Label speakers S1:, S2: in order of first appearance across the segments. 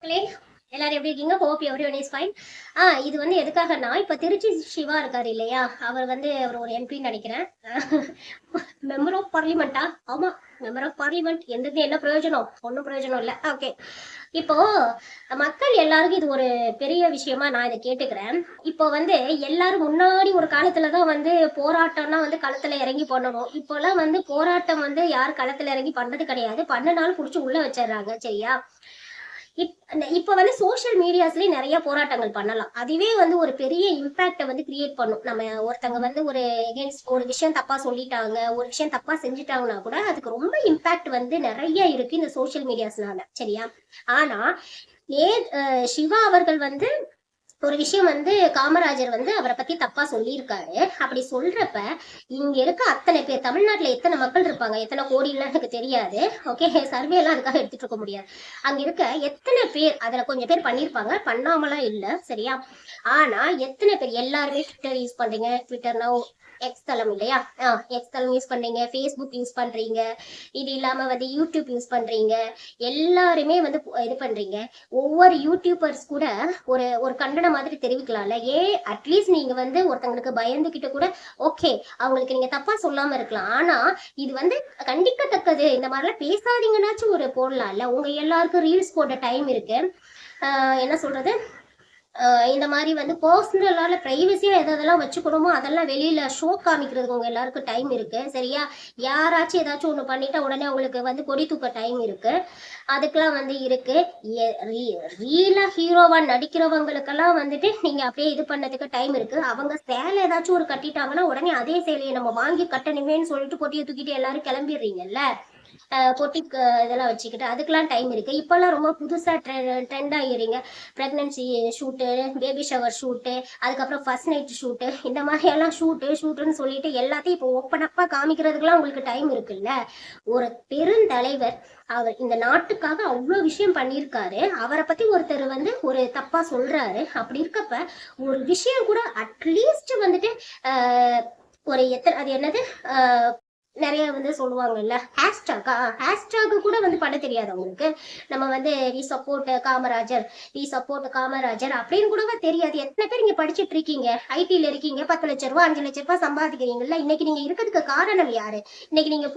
S1: மக்களே எல்லாரும் எப்படி இருக்கீங்க? Hope everyone is fine. இது வந்து எதுக்காகன்னா, இப்ப திருச்சி சிவா இருக்காரு இல்லையா? அவர் ஒரு எம்பி நினைக்கிறேன். மெம்பர் ஆஃப் பார்லிமெண்டா? ஆமா, மெம்பர் ஆஃப் பார்லிமெண்ட். எந்தது என்ன பிரயோஜனம்? ஒன்றும் பிரயோஜனம் இல்லை. ஓகே, இப்போ மக்கள் எல்லாருக்கும் இது ஒரு பெரிய விஷயமா நான் இதை கேட்டுக்கிறேன். இப்போ வந்து எல்லாரும் முன்னாடி ஒரு காலத்துலதான் வந்து போராட்டம்னா வந்து களத்துல இறங்கி பண்ணணும். இப்போல்லாம் வந்து போராட்டம் வந்து யாரும் களத்துல இறங்கி பண்றது கிடையாது. பண்ணனாலும் புடிச்சு உள்ள வச்சிடுறாங்க. சரியா? இப்ப வந்து சோசியல் மீடியாஸ்லயே நிறைய போராட்டங்கள் பண்ணலாம். அதுவே வந்து ஒரு பெரிய இம்பாக்ட வந்து கிரியேட் பண்ணும். நம்ம ஒருத்தங்க வந்து ஒரு எகென்ஸ்ட் ஒரு விஷயம் தப்பா சொல்லிட்டாங்க, ஒரு விஷயம் தப்பா செஞ்சுட்டாங்கன்னா கூட அதுக்கு ரொம்ப இம்பாக்ட் வந்து நிறைய இருக்கு இந்த சோசியல் மீடியாஸ்னால. சரியா? ஆனா சிவா அவர்கள் வந்து ஒரு விஷயம் வந்து காமராஜர் வந்து அவரை பத்தி தப்பா சொல்லியிருக்காரு. அப்படி சொல்றப்ப இங்க இருக்க அத்தனை பேர், தமிழ்நாட்டுல எத்தனை மக்கள் இருப்பாங்க, எத்தனை கோடிலாம் எனக்கு தெரியாது. ஓகே, சர்வே எல்லாம் அதுக்காக எடுத்துட்டு இருக்க முடியாது. அங்க இருக்க எத்தனை பேர், அதுல கொஞ்சம் பேர் பண்ணிருப்பாங்க, பண்ணாமலாம் இல்ல. சரியா? ஆனா எத்தனை பேர் எல்லாருமே ட்விட்டர் யூஸ் பண்றீங்க. ட்விட்டர்னா எக்ஸ் தளம் இல்லையா? எக்ஸ் தளம் யூஸ் பண்றீங்க, ஃபேஸ்புக் யூஸ் பண்றீங்க, இது இல்லாம வந்து யூடியூப் யூஸ் பண்றீங்க. எல்லாருமே வந்து இது பண்றீங்க. ஒவ்வொரு யூடியூபர்ஸ் கூட ஒரு ஒரு கண்டன மாதிரி தெரிவிக்கலாம்ல. அட்லீஸ்ட் நீங்க வந்து ஒருத்தங்களுக்கு பயந்துகிட்ட கூட ஓகே, அவங்களுக்கு நீங்க தப்பா சொல்லாம இருக்கலாம். ஆனா இது வந்து கண்டிக்கத்தக்கது, இந்த மாதிரிலாம் பேசாதீங்கன்னாச்சும் ஒரு போடலாம்ல. உங்க எல்லாருக்கும் ரீல்ஸ் போட டைம் இருக்கு. என்ன சொல்றது, இந்த மாதிரி வந்து பர்சனலால பிரைவசியா எதெல்லாம் வச்சுக்கணுமோ அதெல்லாம் வெளியில ஷோ காமிக்கிறதுக்கு உங்க எல்லாருக்கும் டைம் இருக்கு. சரியா? யாராச்சும் ஏதாச்சும் ஒண்ணு பண்ணிட்டா உடனே அவங்களுக்கு வந்து கொடி தூக்க டைம் இருக்கு. அதுக்கெல்லாம் வந்து இருக்கு. ரீலா ஹீரோவா நடிக்கிறவங்களுக்கெல்லாம் வந்துட்டு நீங்க அப்படியே இது பண்ணதுக்கு டைம் இருக்கு. அவங்க சேலை ஏதாச்சும் ஒரு கட்டிட்டாங்கன்னா உடனே அதே சேலையை நம்ம வாங்கி கட்டணுமேன்னு சொல்லிட்டு கொட்டியை தூக்கிட்டு எல்லாரும் கிளம்பிடுறீங்கல்ல. பொட்டி இதெல்லாம் வச்சுக்கிட்டு அதுக்கெல்லாம் டைம் இருக்கு. இப்பெல்லாம் ரொம்ப புதுசா ட்ரெண்ட் ஆகிறீங்க. Pregnancy shoot, baby shower shoot, அதுக்கப்புறம் ஃபர்ஸ்ட் நைட் ஷூட்டு, இந்த மாதிரி எல்லாம் ஷூட்டுன்னு சொல்லிட்டு எல்லாத்தையும் இப்போ ஓப்பன் அப்பா காமிக்கிறதுக்கெல்லாம் உங்களுக்கு டைம் இருக்குல்ல. ஒரு பெருந்தலைவர், அவர் இந்த நாட்டுக்காக அவ்வளவு விஷயம் பண்ணியிருக்காரு. அவரை பத்தி ஒருத்தர் வந்து ஒரு தப்பா சொல்றாரு. அப்படி இருக்கப்ப ஒரு விஷயம் கூட அட்லீஸ்ட் வந்துட்டு ஒரு எத்தனை, அது என்னது, நிறைய வந்து சொல்லுவாங்கல்ல, ஹேஷ்டாக் கூட வந்து பண்ண தெரியாது அவங்களுக்கு. நம்ம வந்து we support Kamarajar, we support Kamarajar அப்படின்னு கூட தெரியாது. எத்தனை பேர் இங்க படிச்சுட்டு இருக்கீங்க, ஐடில இருக்கீங்க, 10 லட்சம் ரூபாய் 5 லட்சம் ரூபாய் சம்பாதிக்கிறீங்கல்ல. இன்னைக்கு நீங்க இருக்கிறதுக்கு காரணம் யாரு? இன்னைக்கு நீங்க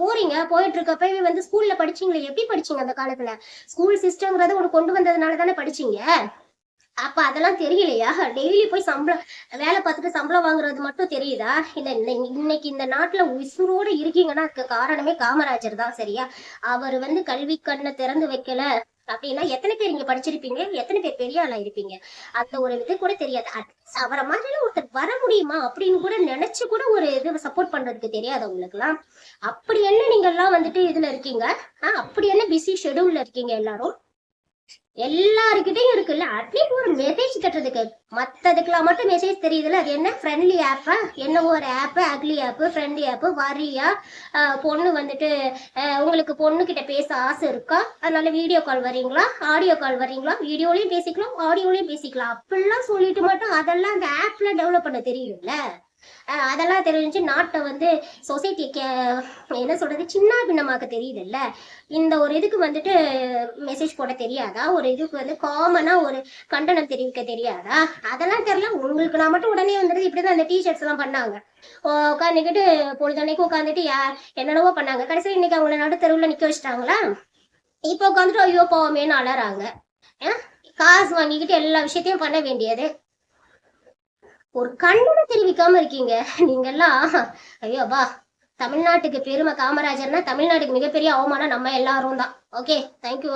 S1: போயிட்டு இருக்கப்பவே வந்து ஸ்கூல்ல படிச்சீங்களே, எப்படி படிச்சீங்க அந்த காலத்துல? ஸ்கூல் சிஸ்டம்ங்கிறத ஒன்று கொண்டு வந்ததுனால தானே படிச்சீங்க. அப்ப அதெல்லாம் தெரியலையா? டெய்லி போய் வேலை பார்த்துட்டு சம்பளம் வாங்குறது மட்டும் தெரியுதா? இன்னைக்கு இந்த நாட்டுல உசுரோட இருக்கீங்கன்னா அதுக்கு காரணமே காமராஜர் தான். சரியா? அவர் வந்து கல்வி கண்ணை திறந்து வைக்கல அப்படின்னா எத்தனை பேர் இங்க படிச்சிருப்பீங்க, எத்தனை பேர் பெரிய ஆளா இருப்பீங்க? அந்த ஒரு இது கூட தெரியாது. அவரை மாதிரி ஒருத்தர் வர முடியுமா அப்படின்னு கூட நினைச்சு கூட ஒரு இது சப்போர்ட் பண்றதுக்கு தெரியாது உங்களுக்கு எல்லாம். அப்படி என்ன நீங்க எல்லாம் வந்துட்டு இதுல இருக்கீங்க? அப்படி என்ன பிஸி ஷெடியூல்ல இருக்கீங்க எல்லாரும்? எல்லாருக்கிட்டையும் இருக்குல்ல, அட்லீஸ்ட் ஒரு மெசேஜ் தட்டுறதுக்கு. மற்றதுக்கெல்லாம் மட்டும் மெசேஜ் தெரியுதுல்ல, அது என்ன ஃப்ரெண்ட்லி ஆப்பா, என்ன ஒரு ஆப்பு, அக்லி ஆப்பு, ஃப்ரெண்ட்லி ஆப்பு, வரியா? பொண்ணு வந்துட்டு உங்களுக்கு பொண்ணு கிட்ட பேச ஆசை இருக்கா, அதனால வீடியோ கால் வரீங்களா, ஆடியோ கால் வரீங்களா, வீடியோலையும் பேசிக்கலாம், ஆடியோலையும் பேசிக்கலாம். அப்படிலாம் சொல்லிட்டு மட்டும் அதெல்லாம் அந்த ஆப்ல டெவலப் பண்ண தெரியும்ல. அதெல்லாம் தெரிஞ்சு நாட்டை வந்து சொசைட்டிக்கு என்ன சொல்றது, சின்ன பின்னமாக்க தெரியுதுல்ல. இந்த ஒரு இதுக்கு வந்துட்டு மெசேஜ் போட தெரியாதா? ஒரு இதுக்கு வந்து காமனா ஒரு கண்டனம் தெரிவிக்க தெரியாதா? அதெல்லாம் தெரியல உங்களுக்கு. நான் மட்டும் உடனே வந்துட்டு இப்படிதான் அந்த டிஷர்ட்ஸ் எல்லாம் பண்ணாங்க. உட்காந்துக்கிட்டு பொழுதன்னைக்கு உட்காந்துட்டு என்னென்னவோ பண்ணாங்க. கடைசியில் இன்னைக்கு அவங்கள நடுத்தருவுல நிக்க வச்சுட்டாங்களா? இப்ப உட்காந்துட்டு ஐயோ போவோமேன்னு அலறாங்க. காசு வாங்கிக்கிட்டு எல்லா விஷயத்தையும் பண்ண வேண்டியது. ஒரு கண்டனம் தெரிவிக்காம இருக்கீங்க நீங்க எல்லாம். ஐயோப்பா, தமிழ்நாட்டுக்கு பெருமை காமராஜர்னா தமிழ்நாட்டுக்கு மிகப்பெரிய அவமானம் நம்ம எல்லாரும் தான். Okay, thank you.